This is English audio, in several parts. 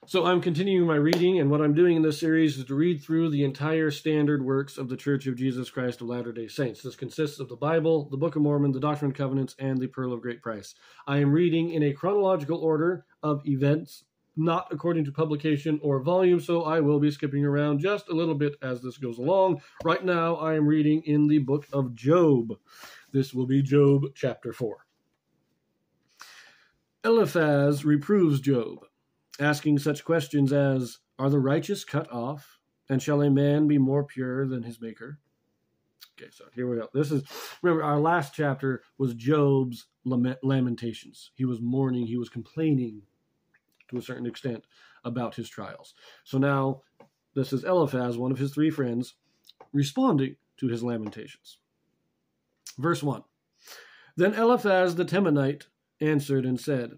So I'm continuing my reading, and what I'm doing in this series is to read through the entire standard works of the Church of Jesus Christ of Latter-day Saints. This consists of the Bible, the Book of Mormon, the Doctrine and Covenants, and the Pearl of Great Price. I am reading in a chronological order of events, not according to publication or volume, so I will be skipping around just a little bit as this goes along. Right now, I am reading in the book of Job. This will be Job chapter 4. Eliphaz reproves Job, asking such questions as, are the righteous cut off? And shall a man be more pure than his maker? Okay, so here we go. Remember, our last chapter was Job's lamentations. He was mourning, he was complaining to a certain extent about his trials. So now, this is Eliphaz, one of his three friends, responding to his lamentations. Verse 1. Then Eliphaz the Temanite answered and said,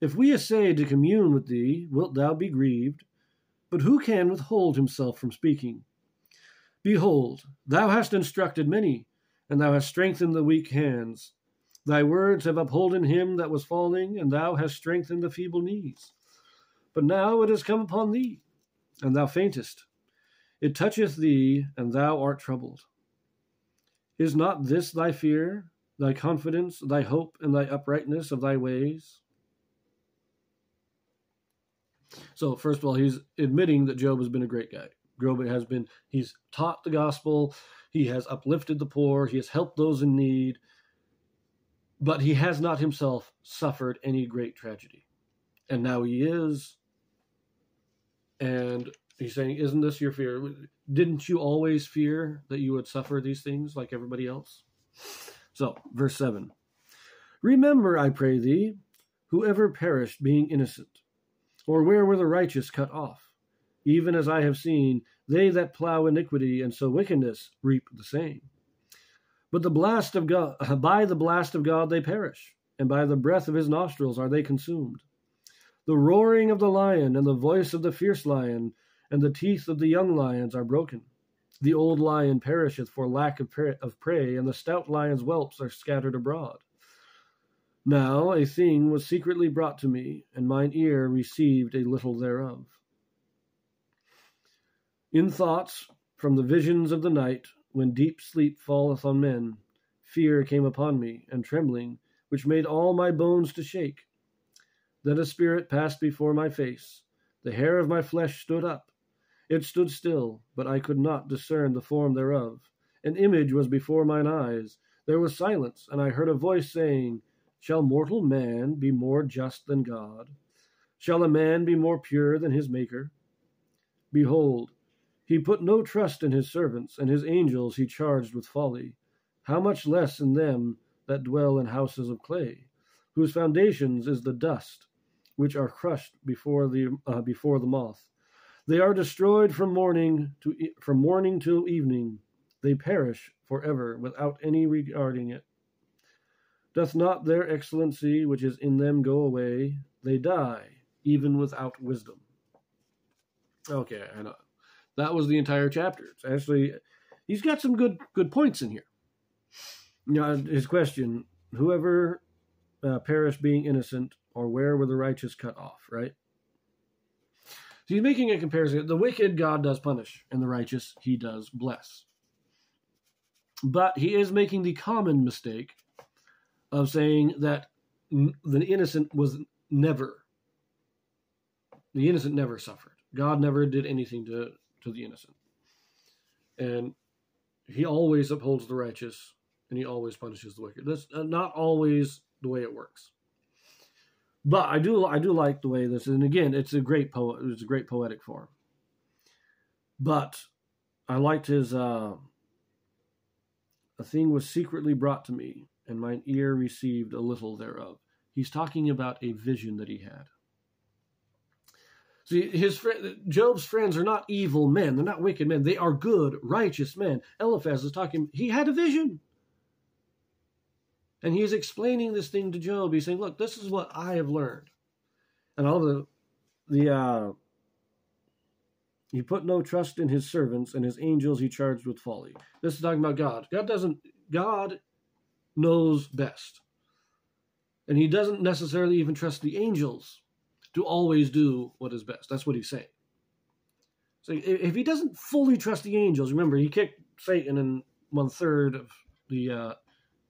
if we essay to commune with thee, wilt thou be grieved? But who can withhold himself from speaking? Behold, thou hast instructed many, and thou hast strengthened the weak hands. Thy words have upholden him that was falling, and thou hast strengthened the feeble knees. But now it has come upon thee, and thou faintest. It toucheth thee, and thou art troubled. Is not this thy fear, thy confidence, thy hope, and thy uprightness of thy ways? So, first of all, he's admitting that Job has been a great guy. He's taught the gospel, he has uplifted the poor, he has helped those in need, but he has not himself suffered any great tragedy. And now he is, and he's saying, isn't this your fear? Didn't you always fear that you would suffer these things like everybody else? So, verse 7. Remember, I pray thee, whoever perished being innocent, or where were the righteous cut off? Even as I have seen, they that plow iniquity and sow wickedness reap the same. But by the blast of God they perish, and by the breath of his nostrils are they consumed. The roaring of the lion and the voice of the fierce lion and the teeth of the young lions are broken. The old lion perisheth for lack of prey, and the stout lion's whelps are scattered abroad. Now a thing was secretly brought to me, and mine ear received a little thereof. In thoughts, from the visions of the night, when deep sleep falleth on men, fear came upon me, and trembling, which made all my bones to shake. Then a spirit passed before my face. The hair of my flesh stood up. It stood still, but I could not discern the form thereof. An image was before mine eyes. There was silence, and I heard a voice saying, shall mortal man be more just than God? Shall a man be more pure than his Maker? Behold, he put no trust in his servants, and his angels he charged with folly. How much less in them that dwell in houses of clay, whose foundations is the dust, which are crushed before the moth. They are destroyed from morning till evening. They perish forever without any regarding it. Doth not their excellency which is in them go away? They die, even without wisdom. Okay, I know. That was the entire chapter. It's actually, he's got some good points in here. You know, his question, whoever perished being innocent, or where were the righteous cut off, right? So he's making a comparison. The wicked God does punish, and the righteous he does bless. But he is making the common mistake of saying that the innocent never suffered. God never did anything to the innocent. And he always upholds the righteous, and he always punishes the wicked. That's not always the way it works. But I do like the way this is, and again, it's a great poetic form. But I liked his a thing was secretly brought to me, and mine ear received a little thereof. He's talking about a vision that he had. See, Job's friends are not evil men. They're not wicked men. They are good, righteous men. Eliphaz is talking, he had a vision. And he's explaining this thing to Job. He's saying, look, this is what I have learned. And all of he put no trust in his servants, and his angels he charged with folly. This is talking about God. God knows best. And he doesn't necessarily even trust the angels. to always do what is best. That's what he's saying. So if he doesn't fully trust the angels, remember, he kicked Satan and 1/3 of the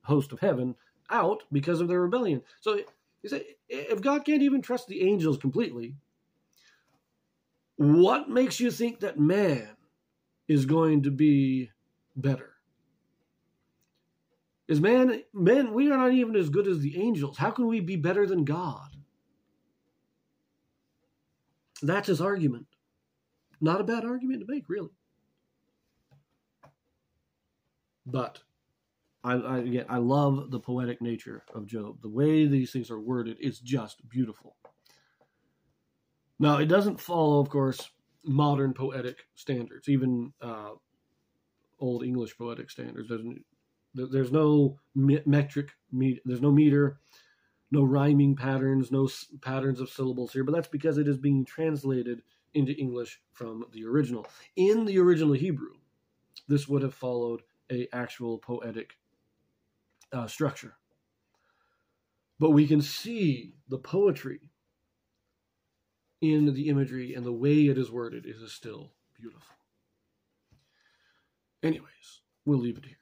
host of heaven out because of their rebellion. So he said, if God can't even trust the angels completely, what makes you think that man is going to be better? Is man, we are not even as good as the angels. How can we be better than God? That's his argument. Not a bad argument to make, really. But I love the poetic nature of Job. The way these things are worded is just beautiful. Now, it doesn't follow, of course, modern poetic standards, even Old English poetic standards. There's no metric, there's no meter, no rhyming patterns, no patterns of syllables here, but that's because it is being translated into English from the original. In the original Hebrew, this would have followed an actual poetic structure. But we can see the poetry in the imagery, and the way it is worded is still beautiful. Anyways, we'll leave it here.